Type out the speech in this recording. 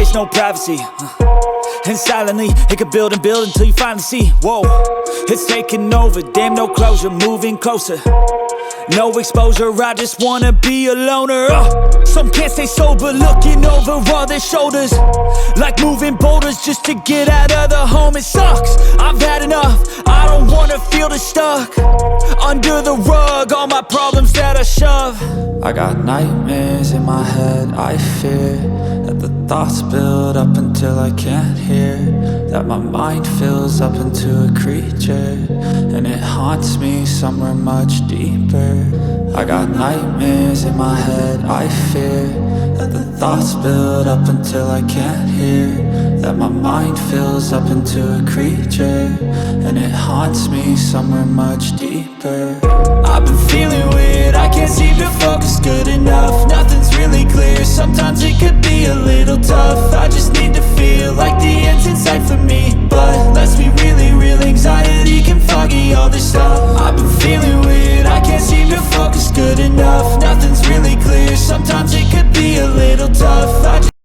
space, no privacy. And silently, it could build and build until you finally see, whoa, it's taking over, damn, no closure, moving closer. No exposure, I just wanna be a loner. Some can't stay sober, looking over all their shoulders, like moving boulders just to get out of the home. It sucks, I've had enough, I don't wanna feel the stuck under the rug, all my problems that I shove. I got nightmares in my head, I fear that the thoughts build up until I can't hear, that my mind fills up into a creature, and it haunts me somewhere much deeper. I got nightmares in my head, I fear that the thoughts build up until I can't hear, that my mind fills up into a creature, and it haunts me somewhere much deeper. I've been feeling weird, I can't seem to focus good enough, nothing's really clear, sometimes it could be a little tough. I just need to feel like the end's in sight for me, but let's be really real, anxiety can foggy all this stuff. I've been feeling weird, I can't seem to focus good enough, nothing's really clear, sometimes it could be a little tough.